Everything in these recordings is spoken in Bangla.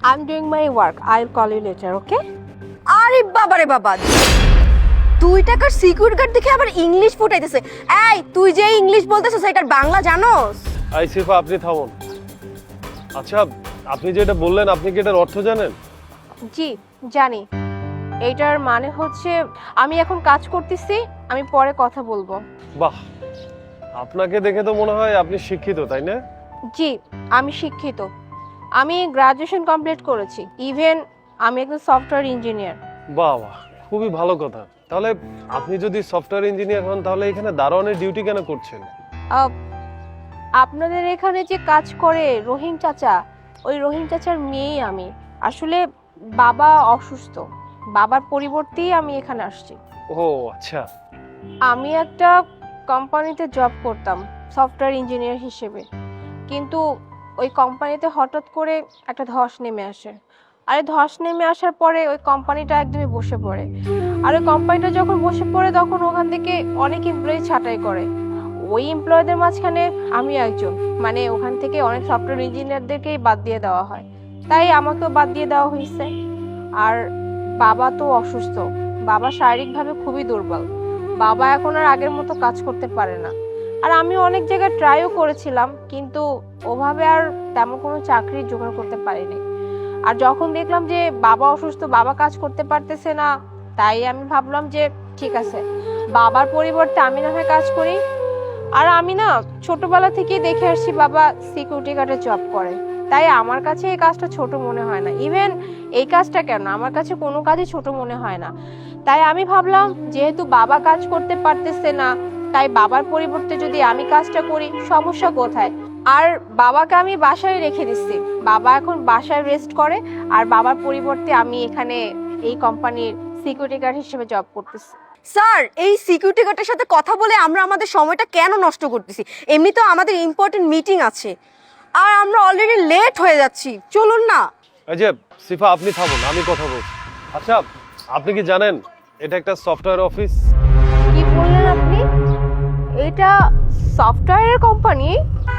I'm doing my work. I'll call you later, okay? আরে বাবা রে বাবা, 2 টাকার সিকিউরিটি গার্ড দেখে আবার ইংলিশ ফুটাইতেছে। এই তুই যে ইংলিশ বলতেছিস এটার বাংলা জানোস? সিফা আপনি থামুন। আচ্ছা আপনি যেটা বললেন আপনি কি এটার অর্থ জানেন? জি জানি। এটার মানে হচ্ছে আমি এখন কাজ করতেছি, আমি পরে কথা বলবো। বাহ, আপনাকে দেখে তো মনে হয় আপনি শিক্ষিত, তাই না? জি আমি শিক্ষিত, আমি গ্রাজুয়েশন কমপ্লিট করেছি, ইভেন আমি একজন সফটওয়্যার ইঞ্জিনিয়ার। বাহ বাহ, খুবই ভালো কথা। তাহলে আপনি যদি সফটওয়্যার ইঞ্জিনিয়ার হন তাহলে এখানে দারোয়ানের ডিউটি কেন করছেন? আপনাদের এখানে যে কাজ করে রহিম চাচা, ওই রহিম চাচার মেয়েই আমি। আসলে বাবা অসুস্থ, বাবার পরিবর্তেই আমি এখানে আসছি। ও আচ্ছা। আমি একটা কোম্পানিতে জব করতাম সফটওয়্যার ইঞ্জিনিয়ার হিসেবে, কিন্তু ওই কোম্পানিতে হঠাৎ করে একটা ধস নেমে আসে। আর এই ধস নেমে আসার পরে ওই কোম্পানিটা একদমই বসে পড়ে। আর ওই কোম্পানিটা যখন বসে পড়ে তখন ওখান থেকে অনেক এমপ্লয়ি ছাঁটাই করে। ওই এমপ্লয়ীদের মাঝখানে আমি একজন, মানে ওখান থেকে অনেক সফটওয়্যার ইঞ্জিনিয়ারদেরকেই বাদ দিয়ে দেওয়া হয়, তাই আমাকেও বাদ দিয়ে দেওয়া হয়েছে। আর বাবা তো অসুস্থ, বাবা শারীরিকভাবে খুবই দুর্বল, বাবা এখন আর আগের মতো কাজ করতে পারে না। আর আমি অনেক জায়গায় ট্রাইও করেছিলাম, কিন্তু ওভাবে আর তেমন কোনো চাকরি জোগাড় করতে পারিনি। আর যখন দেখলাম যে বাবা অসুস্থ, বাবা কাজ করতে পারতেছে না, তাই আমি ভাবলাম যে ঠিক আছে, বাবার পরিবর্তে আমি না হয় কাজ করি। আর আমি না ছোটবেলা থেকেই দেখে আসছি বাবা সিকিউরিটি গার্ডে জব করে, তাই আমার কাছে এই কাজটা ছোট মনে হয় না। ইভেন এই কাজটা কেন, আমার কাছে কোনো কাজই ছোট মনে হয় না। তাই আমি ভাবলাম যেহেতু বাবা কাজ করতে পারতেছে না, তাই বাবার পরিবর্তে যদি আমি কাজটা করি, সমস্যা কোথায়? আর বাবাকে আমি বাসায় রেখে দিচ্ছি, বাবা এখন বাসায় রেস্ট করে, আর বাবার পরিবর্তে আমি এখানে এই কোম্পানির সিকিউরিটি গার্ড হিসেবে জব করতেছি। স্যার, এই সিকিউরিটি গার্ডের সাথে কথা বলে আমরা আমাদের সময়টা কেন নষ্ট করতেছি? এমনিতেও আমাদের ইম্পর্টেন্ট মিটিং আছে, আর আমরা অলরেডি লেট হয়ে যাচ্ছি। চলুন না। এই যে সিফা আপনি থামুন, আমি কথা বলছি। আচ্ছা আপনি কি জানেন এটা একটা সফটওয়্যার অফিস? কি বললেন আপনি? এটা সফটওয়্যারের কোম্পানি?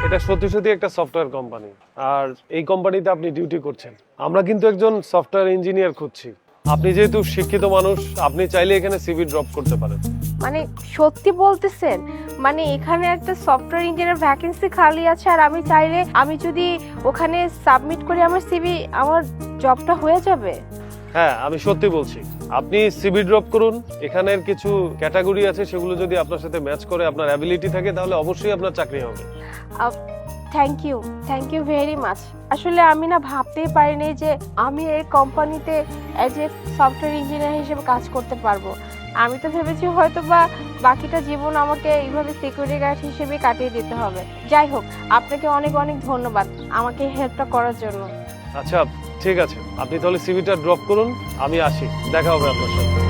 এটা সত্যি সত্যি একটা সফটওয়্যার কোম্পানি, আর এই কোম্পানিতে আপনি ডিউটি করছেন। আমরা কিন্তু একজন সফটওয়্যার ইঞ্জিনিয়ার খুঁজছি। আপনি যেহেতু শিক্ষিত মানুষ, আপনি চাইলে এখানে সিভি ড্রপ করতে পারেন। মানে সত্যি বলতেছেন? মানে এখানে একটা সফটওয়্যার ইঞ্জিনিয়ার ভ্যাকেন্সি খালি আছে, আর আমি চাইলে আমি যদি ওখানে সাবমিট করি আমার সিভি, আমার জবটা হয়ে যাবে? হ্যাঁ আমি সত্যি বলছি, আপনি সিভি ড্রপ করুন। এখানের কিছু ক্যাটাগরি আছে, সেগুলো যদি আপনার সাথে ম্যাচ করে, আপনার অ্যাবিলিটি থাকে, তাহলে অবশ্যই আপনার চাকরি হবে। Thank you very much. আসলে আমি না ভাবতেই পারিনি যে আমি এই কোম্পানিতে অ্যাজ এ সফটওয়্যার ইঞ্জিনিয়ার হিসেবে কাজ করতে পারবো। আমি তো ভেবেছি হয়তো বা বাকিটা জীবন আমাকে এইভাবে সিকিউরিটি গার্ড হিসেবে কাটিয়ে দিতে হবে। যাই হোক, আপনাকে অনেক অনেক ধন্যবাদ আমাকে হেল্পটা করার জন্য। আচ্ছা ঠিক আছে, আপনি তাহলে সিভিটা ড্রপ করুন, আমি আসি, দেখা হবে আপনার সাথে।